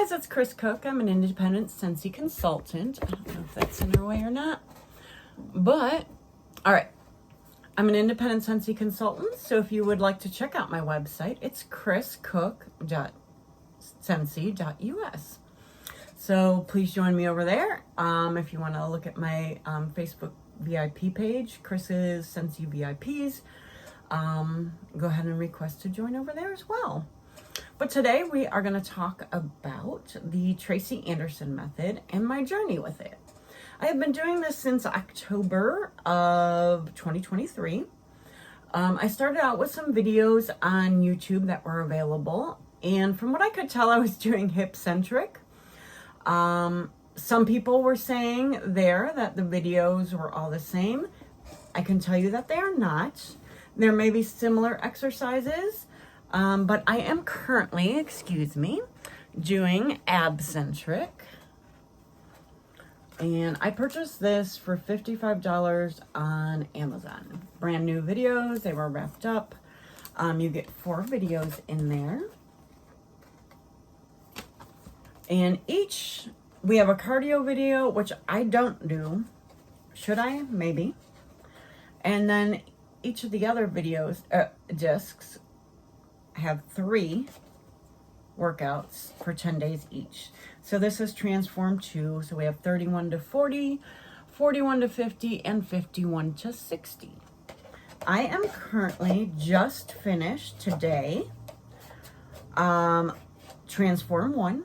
guys, it's Chris Cook. I'm an independent Scentsy consultant. I don't know if that's in her way or not, but all right. I'm an independent Scentsy consultant, so if you would like to check out my website, it's chriscook.scentsy.us. So please join me over there. If you want to look at my Facebook VIP page, Chris's Scentsy VIPs, go ahead and request to join over there as well. But today we are going to talk about the Tracy Anderson method and my journey with it. I have been doing this since October of 2023. I started out with some videos on YouTube that were available, and from what I could tell, I was doing Abcentric. Some people were saying there that the videos were all the same. I can tell you that they are not. There may be similar exercises, but I am currently, doing Abcentric. And I purchased this for $55 on Amazon. Brand new videos, they were wrapped up. You get 4 videos in there. And we have a cardio video, which I don't do. Should I? Maybe. And then each of the other videos, discs, have 3 workouts for 10 days each. So this is Transform 2. So we have 31 to 40, 41 to 50, and 51 to 60. I am currently just finished today. Transform 1,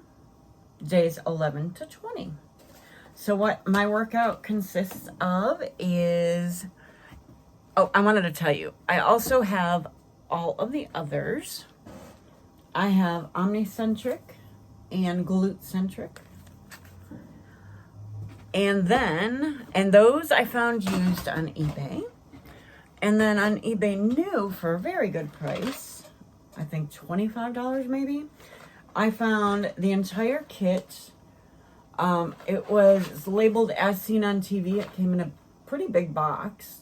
days 11 to 20. So what my workout consists of is, I wanted to tell you, I also have all of the others. I have Omnicentric and Glute-centric. And those I found used on eBay. And then on eBay new for a very good price, I think $25 maybe, I found the entire kit. It was labeled as seen on TV. It came in a pretty big box.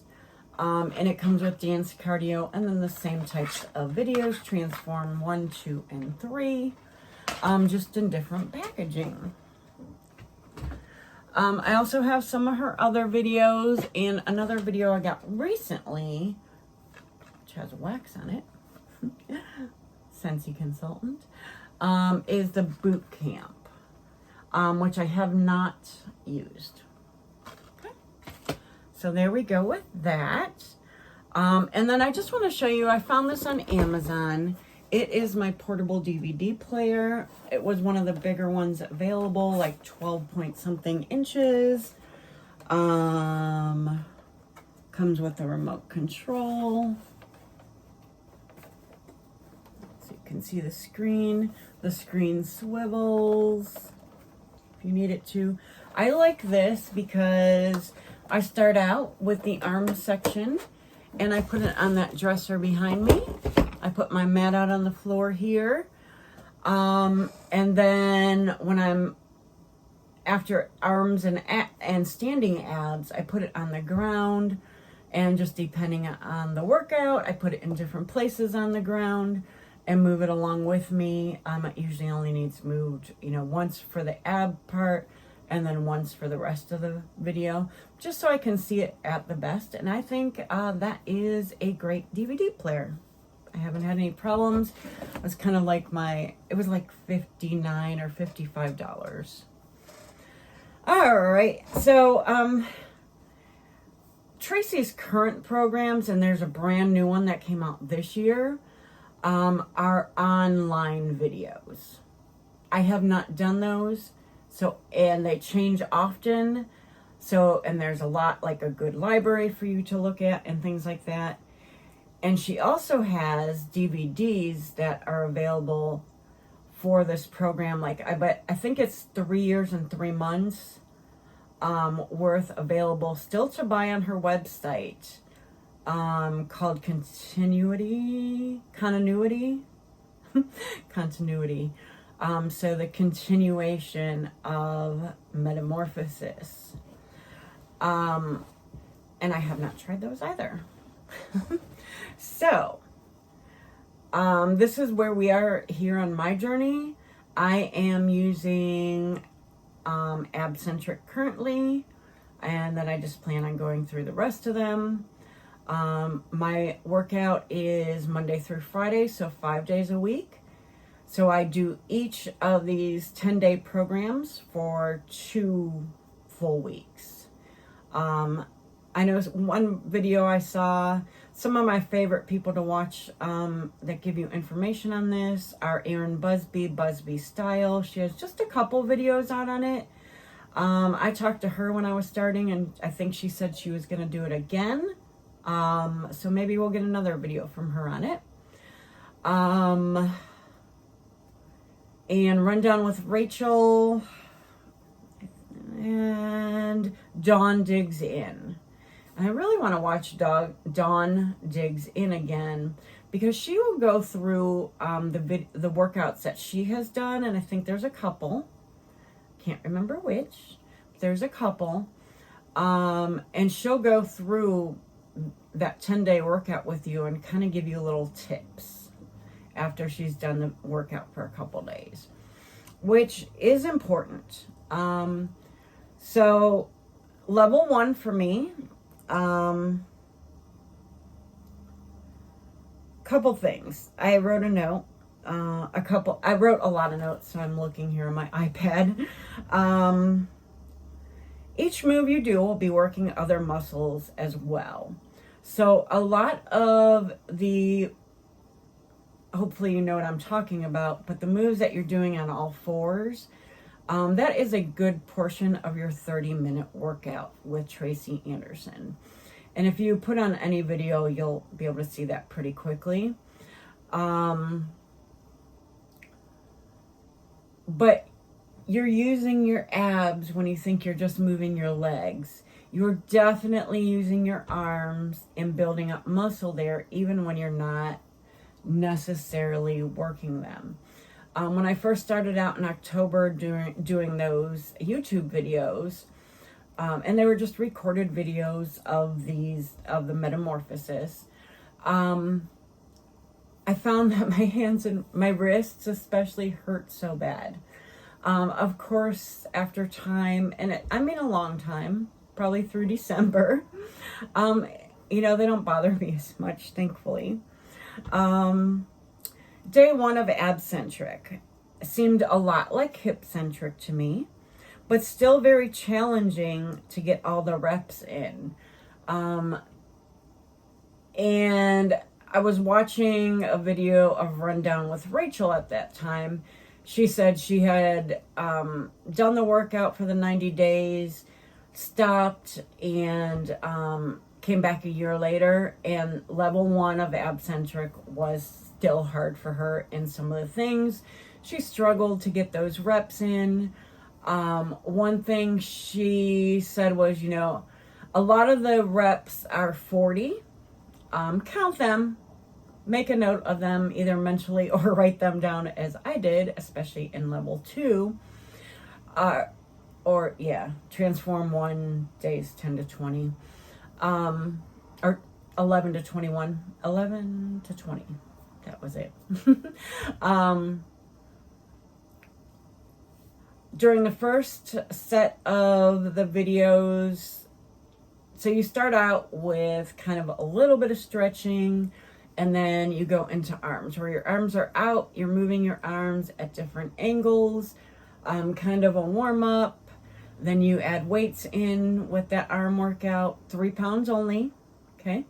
And it comes with dance, cardio, and then the same types of videos, Transform 1, 2, and 3, just in different packaging. I also have some of her other videos, and another video I got recently, which has wax on it, Scentsy Consultant, is the boot camp, which I have not used. So there we go with that. And then I just want to show you, I found this on Amazon. It is my portable DVD player. It was one of the bigger ones available, like 12 point something inches. Comes with a remote control. So you can see the screen. The screen swivels if you need it to. I like this because I start out with the arm section and I put it on that dresser behind me. I put my mat out on the floor here. And then when I'm after arms and standing abs, I put it on the ground, and just depending on the workout, I put it in different places on the ground and move it along with me. It usually only needs moved, once for the ab part, and then once for the rest of the video, just so I can see it at the best. And I think that is a great DVD player. I haven't had any problems. It was kind of like it was like $59 or $55. All right, so Tracy's current programs, and there's a brand new one that came out this year, are online videos. I have not done those. So, and they change often. So, and there's a lot, like a good library for you to look at and things like that. And she also has DVDs that are available for this program. I think it's 3 years and 3 months worth available still to buy on her website, called Continuity. So the continuation of Metamorphosis. And I have not tried those either. So, this is where we are here on my journey. I am using Abcentric currently, and then I just plan on going through the rest of them. My workout is Monday through Friday, so 5 days a week. So I do each of these 10-day programs for 2 full weeks. I know one video I saw, some of my favorite people to watch that give you information on this are Erin Busby Style. She has just a couple videos out on it. I talked to her when I was starting, and I think she said she was going to do it again. So maybe we'll get another video from her on it. And Rundown with Rachel and Dawn Digs In. And I really want to watch Dawn Digs In again, because she will go through the workouts that she has done, and I think there's a couple. Can't remember which. But there's a couple. And she'll go through that 10-day workout with you and kind of give you little tips after she's done the workout for a couple days, which is important. So level 1 for me, couple things. I wrote a note, I wrote a lot of notes, so I'm looking here on my iPad. Each move you do will be working other muscles as well. So a lot of the, hopefully you know what I'm talking about, but the moves that you're doing on all fours, that is a good portion of your 30-minute workout with Tracy Anderson. And if you put on any video, you'll be able to see that pretty quickly. But you're using your abs when you think you're just moving your legs. You're definitely using your arms and building up muscle there, even when you're not necessarily working them. When I first started out in October doing those YouTube videos, and they were just recorded videos of the metamorphosis, I found that my hands and my wrists especially hurt so bad. Of course, after time, and I mean a long time, probably through December, they don't bother me as much, thankfully. Day 1 of Abcentric seemed a lot like hip-centric to me, but still very challenging to get all the reps in. And I was watching a video of Rundown with Rachel at that time. She said she had done the workout for the 90 days, stopped, and came back a year later, and level 1 of Abcentric was still hard for her in some of the things. She struggled to get those reps in. One thing she said was, a lot of the reps are 40. Count them, make a note of them, either mentally or write them down as I did, especially in level 2. Transform 1 days 10 to 20. Or 11 to 21. 11 to 20. That was it. During the first set of the videos, so you start out with kind of a little bit of stretching, and then you go into arms, where your arms are out, you're moving your arms at different angles, kind of a warm-up. Then you add weights in with that arm workout, 3 pounds only, okay?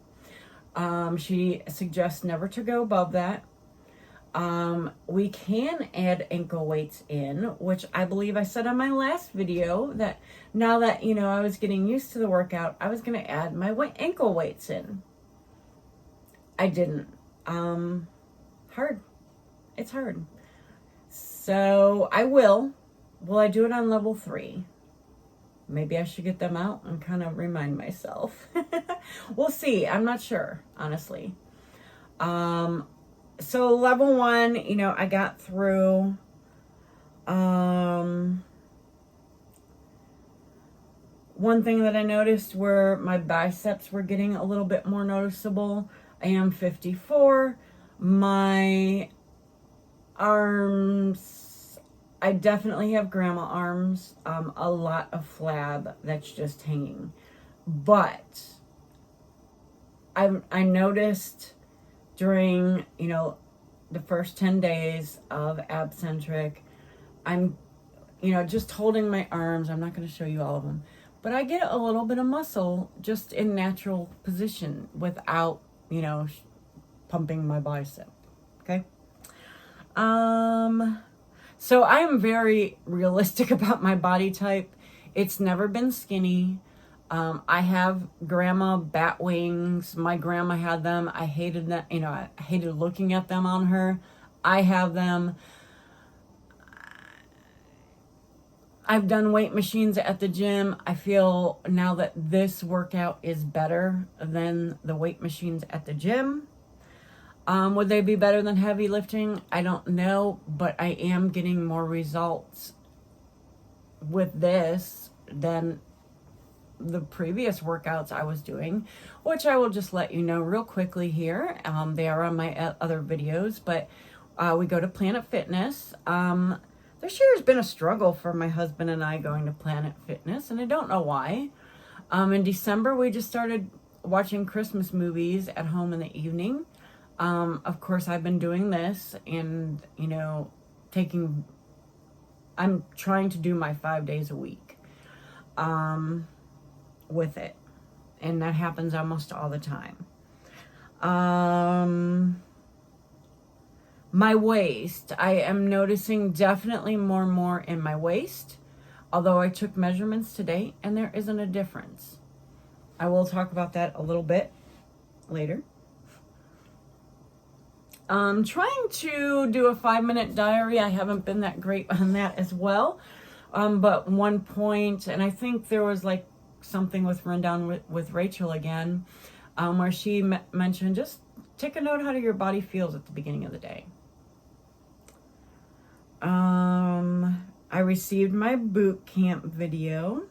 She suggests never to go above that. We can add ankle weights in, which I believe I said on my last video that now that, I was getting used to the workout, I was going to add my ankle weights in. I didn't. Hard. It's hard. So I will. Will I do it on level 3? Maybe I should get them out and kind of remind myself. We'll see. I'm not sure, honestly. So level 1, I got through. One thing that I noticed were my biceps were getting a little bit more noticeable. I am 54. My arms I definitely have grandma arms, a lot of flab that's just hanging. But I noticed during, the first 10 days of Abcentric, I'm, just holding my arms. I'm not going to show you all of them, but I get a little bit of muscle just in natural position without, pumping my bicep. Okay. So I am very realistic about my body type. It's never been skinny. I have grandma bat wings. My grandma had them. I hated that. I hated looking at them on her. I have them. I've done weight machines at the gym. I feel now that this workout is better than the weight machines at the gym. Would they be better than heavy lifting? I don't know, but I am getting more results with this than the previous workouts I was doing, which I will just let you know real quickly here. They are on my other videos, but we go to Planet Fitness. This year has been a struggle for my husband and I going to Planet Fitness, and I don't know why. In December, we just started watching Christmas movies at home in the evening. Of course, I've been doing this and, I'm trying to do my 5 days a week, with it. And that happens almost all the time. My waist, I am noticing definitely more and more in my waist, although I took measurements today and there isn't a difference. I will talk about that a little bit later. Trying to do a 5-minute diary. I haven't been that great on that as well. But one point, and I think there was like something with Rundown with Rachel again, where she mentioned just take a note how your body feels at the beginning of the day. I received my boot camp video.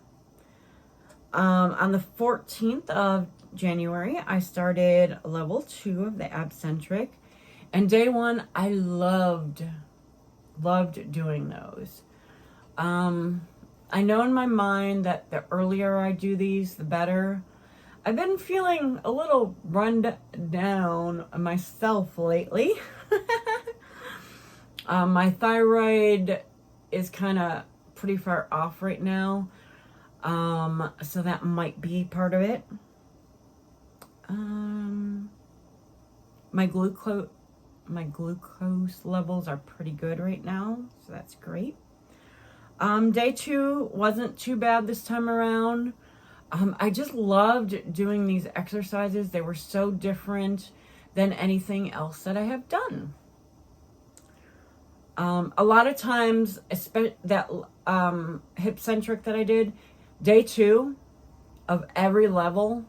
On the 14th of January, I started level 2 of the Abcentric. And day 1, I loved doing those. I know in my mind that the earlier I do these, the better. I've been feeling a little run down myself lately. My thyroid is kind of pretty far off right now. So that might be part of it. My glucose levels are pretty good right now, so that's great. Day 2 wasn't too bad this time around. I just loved doing these exercises. They were so different than anything else that I have done. A lot of times, that hip-centric that I did, day 2 of every level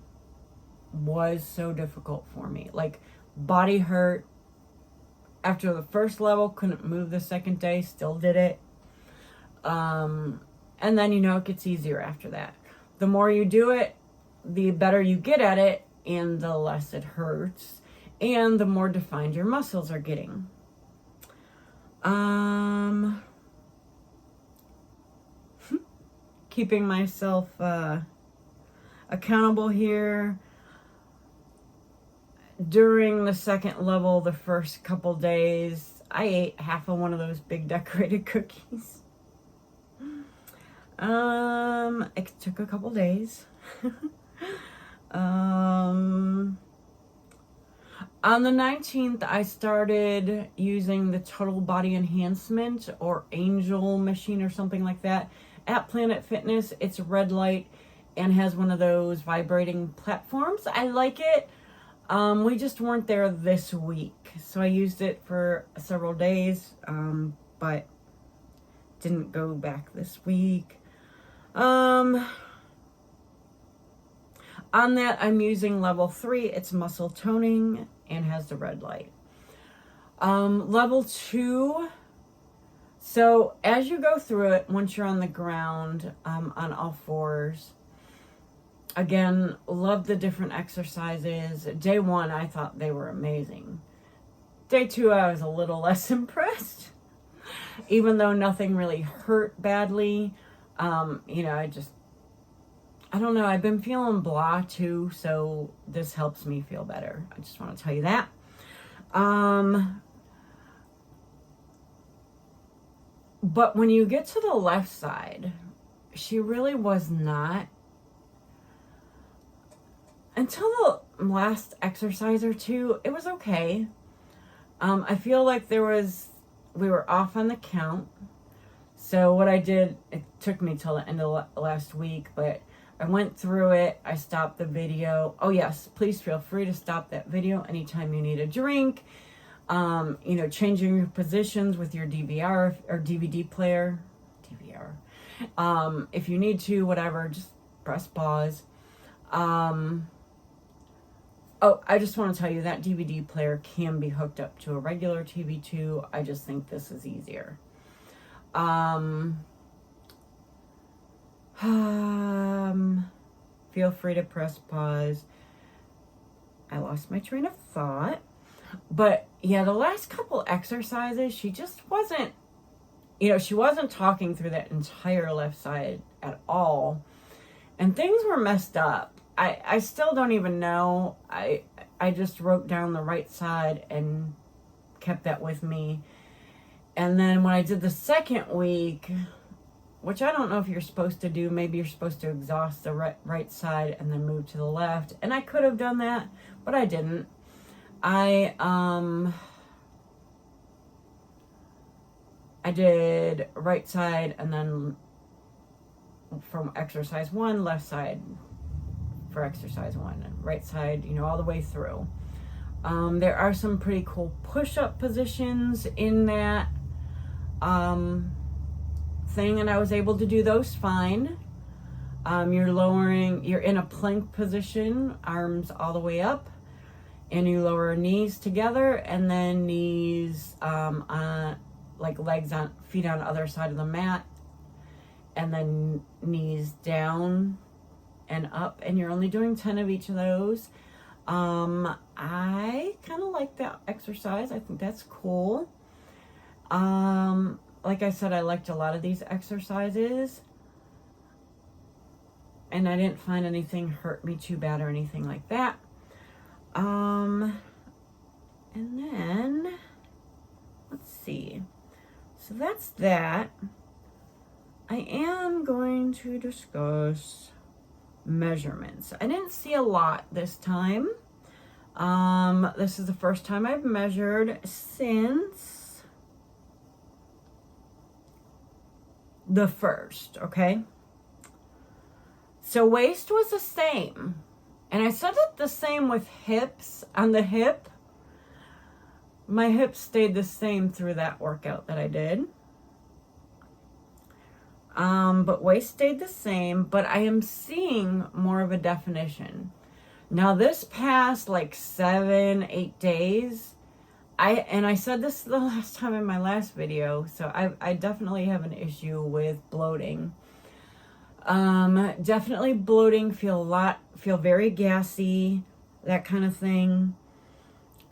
was so difficult for me. Like, body hurt. After the first level, couldn't move the second day, still did it. And then, it gets easier after that. The more you do it, the better you get at it, and the less it hurts, and the more defined your muscles are getting. Keeping myself accountable here. During the second level, the first couple days, I ate half of one of those big decorated cookies. It took a couple days. On the 19th, I started using the Total Body Enhancement or Angel machine or something like that at Planet Fitness. It's red light and has one of those vibrating platforms. I like it. We just weren't there this week, so I used it for several days, but didn't go back this week. On that, I'm using level 3. It's muscle toning and has the red light. Level 2. So as you go through it, once you're on the ground, on all fours, again, love the different exercises. Day 1, I thought they were amazing. Day 2, I was a little less impressed. even though nothing really hurt badly. You know, I don't know, I've been feeling blah too, so this helps me feel better. I just want to tell you that. But when you get to the left side, she really was not, until the last exercise or two, it was okay. I feel like we were off on the count. So what I did, it took me till the end of last week, but I went through it. I stopped the video. Oh yes, please feel free to stop that video anytime you need a drink. You know, changing your positions with your DVR or DVD player. DVR. If you need to, whatever, just press pause. Oh, I just want to tell you that DVD player can be hooked up to a regular TV too. I just think this is easier. Feel free to press pause. I lost my train of thought. But yeah, the last couple exercises, she just wasn't, you know, she wasn't talking through that entire left side at all. And things were messed up. I still don't even know. I just wrote down the right side and kept that with me. And then when I did the second week, which I don't know if you're supposed to do, maybe you're supposed to exhaust the right side and then move to the left. And I could have done that, but I didn't. I did right side and then from exercise 1, left side for exercise 1, and right side, you know, all the way through. There are some pretty cool push-up positions in that thing, and I was able to do those fine. You're in a plank position, arms all the way up, and you lower knees together, and then knees on, like legs on, feet on the other side of the mat, and then knees down and up, and you're only doing 10 of each of those. I kind of like that exercise. I think that's cool. Like I said, I liked a lot of these exercises, and I didn't find anything hurt me too bad or anything like that. And then, let's see. So that's that. I am going to discuss measurements. I didn't see a lot this time. This is the first time I've measured since the 1st, okay? So waist was the same. And I said it the same with hips. On the hip, my hips stayed the same through that workout that I did. But waist stayed the same, but I am seeing more of a definition. Now this past like 7-8 days, I said this the last time in my last video, so I definitely have an issue with bloating. Definitely bloating, feel very gassy, that kind of thing.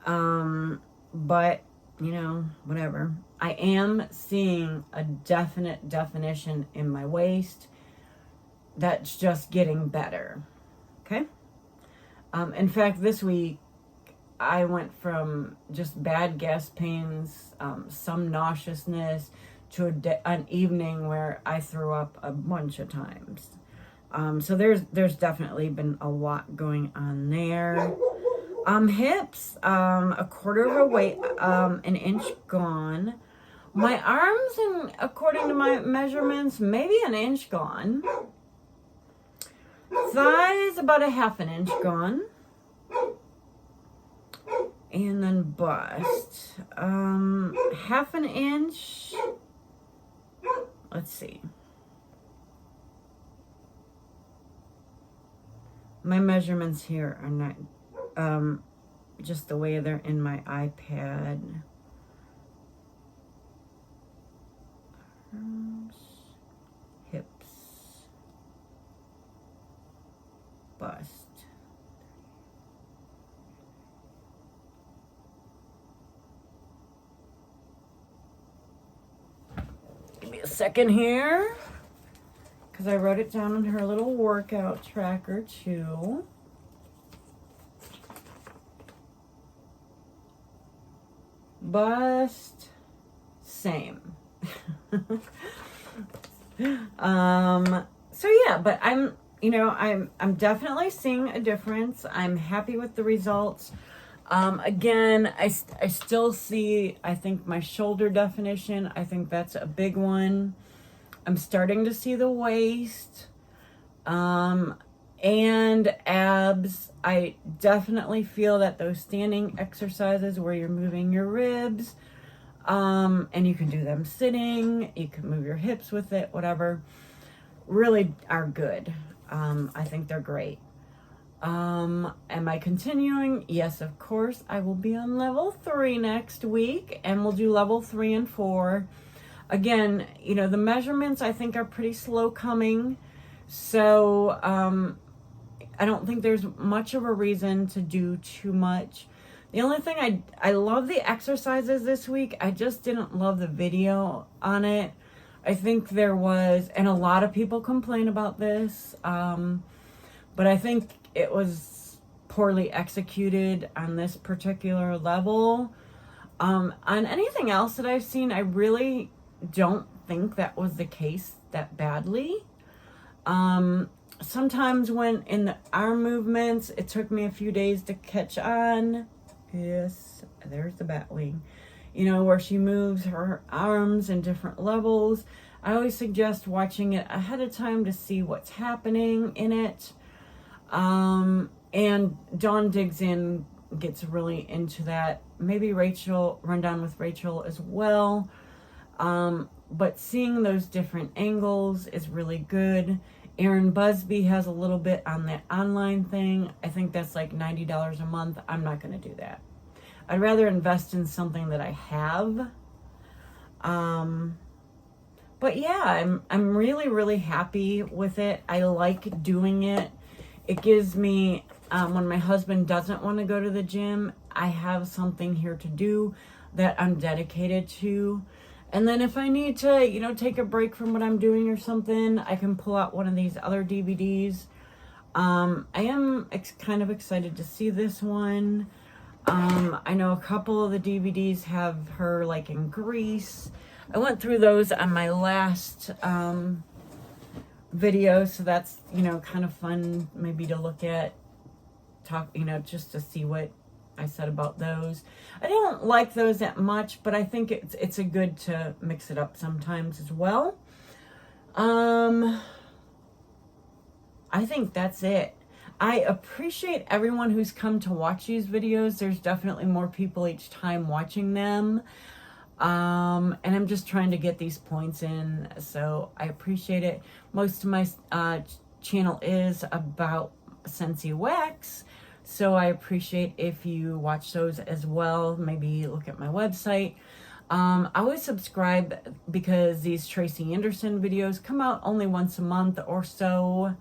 But you know, whatever. I am seeing a definite definition in my waist that's just getting better. Okay? In fact, this week I went from just bad gas pains, some nauseousness, to an evening where I threw up a bunch of times. So there's definitely been a lot going on there. Hips, a quarter of a weight, an inch gone. My arms, and according to my measurements, maybe an inch gone. Thighs, about a half an inch gone. And then bust, half an inch. Let's see. My measurements here are not just the way they're in my iPad. Arms, hips, bust. second here, because I wrote it down in her little workout tracker too. Bust, same. So yeah, but I'm definitely seeing a difference. I'm happy with the results. Again, I still see, I think, my shoulder definition. I think that's a big one. I'm starting to see the waist, and abs. I definitely feel that those standing exercises where you're moving your ribs, and you can do them sitting, you can move your hips with it, whatever, really are good. I think they're great. Am I continuing? Yes, of course. I will be on level 3 next week, and we'll do level 3 and 4. Again, the measurements I think are pretty slow coming. So, I don't think there's much of a reason to do too much. The only thing I love the exercises this week. I just didn't love the video on it. I think there was, and a lot of people complain about this, but I think it was poorly executed on this particular level. On anything else that I've seen, I really don't think that was the case that badly. Sometimes when in the arm movements, it took me a few days to catch on. Yes, there's the bat wing. Where she moves her arms in different levels. I always suggest watching it ahead of time to see what's happening in it. And Dawn digs in, gets really into that. Maybe Rachel, run down with Rachel as well. But seeing those different angles is really good. Erin Busby has a little bit on that online thing. I think that's like $90 a month. I'm not going to do that. I'd rather invest in something that I have. But yeah, I'm really, really happy with it. I like doing it. It gives me, when my husband doesn't want to go to the gym, I have something here to do that I'm dedicated to. And then if I need to, take a break from what I'm doing or something, I can pull out one of these other DVDs. I am kind of excited to see this one. I know a couple of the DVDs have her like in Greece. I went through those on my last video, so that's, kind of fun maybe to look at, just to see what I said about those. I don't like those that much, but I think it's a good to mix it up sometimes as well. I think that's it. I appreciate everyone who's come to watch these videos. There's definitely more people each time watching them. And I'm just trying to get these points in, so I appreciate it. Most of my channel is about Scentsy Wax, so I appreciate if you watch those as well. Maybe look at my website. I always subscribe because these Tracy Anderson videos come out only once a month or so.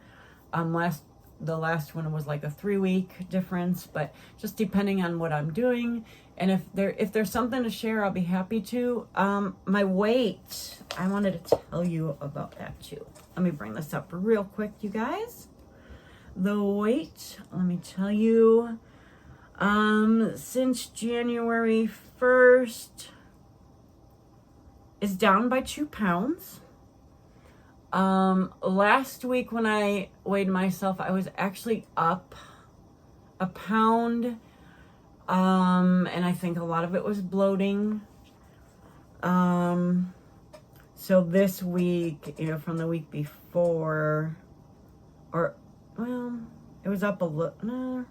The last one was like a 3-week difference, but just depending on what I'm doing. And if there's something to share, I'll be happy to. My weight, I wanted to tell you about that too. Let me bring this up real quick, you guys. The weight, let me tell you, since January 1st, is down by 2 pounds. Last week when I weighed myself, I was actually up a pound. And I think a lot of it was bloating. So this week, from the week before, it was up a little, no.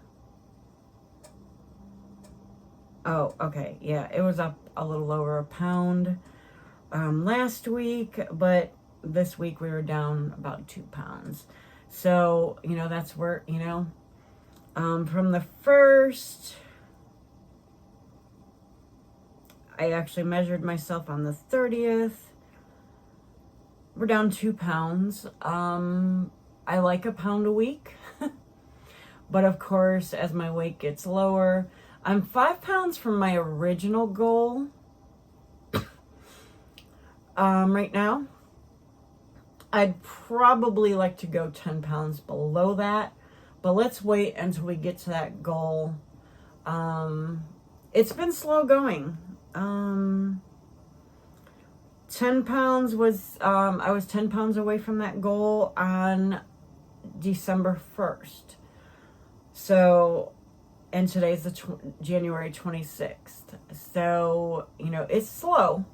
Oh, okay. Yeah, it was up a little over a pound, last week, but this week we were down about 2 pounds. So, that's where, from the first, I actually measured myself on the 30th. We're down 2 pounds. I like a pound a week. But of course, as my weight gets lower, I'm 5 pounds from my original goal right now. I'd probably like to go 10 pounds below that, but let's wait until we get to that goal. It's been slow going. 10 pounds was, I was 10 pounds away from that goal on December 1st. So, and today's the January 26th. So, you know, it's slow.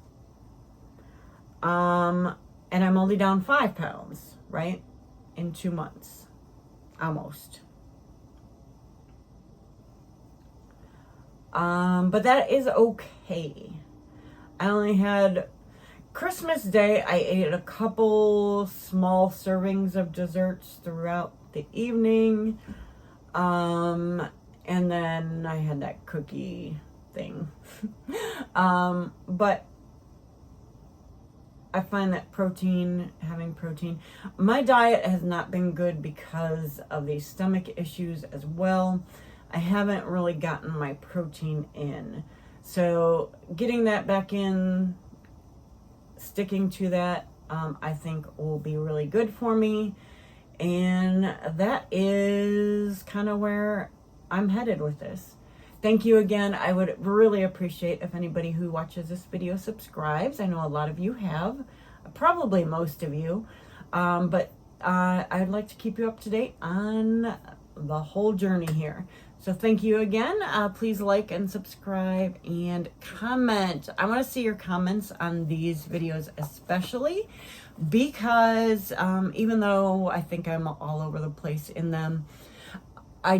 And I'm only down 5 pounds, right? In 2 months. Almost. But that is okay. I only had Christmas Day, I ate a couple small servings of desserts throughout the evening. And then I had that cookie thing. But I find that having protein, my diet has not been good because of these stomach issues as well. I haven't really gotten my protein in. So getting that back in, sticking to that, I think will be really good for me. And that is kind of where I'm headed with this. Thank you again. I would really appreciate if anybody who watches this video subscribes. I know a lot of you have, probably most of you, but I'd like to keep you up to date on the whole journey here. So thank you again. Please like and subscribe and comment. I want to see your comments on these videos especially, because even though I think I'm all over the place in them, I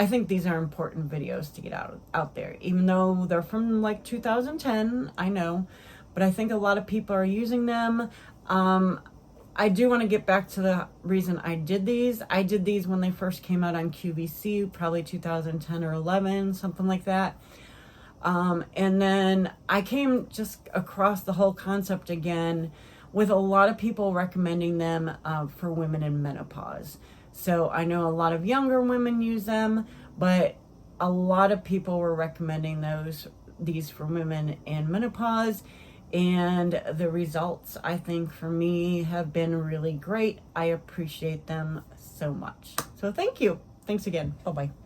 think these are important videos to get out there, even though they're from like 2010, I know, but I think a lot of people are using them. I do want to get back to the reason I did these. I did these when they first came out on QVC, probably 2010 or 11, something like that. And then I came just across the whole concept again with a lot of people recommending them for women in menopause. So I know a lot of younger women use them, but a lot of people were recommending these for women in menopause. And the results, I think, for me have been really great. I appreciate them so much. So thank you. Thanks again. Bye-bye.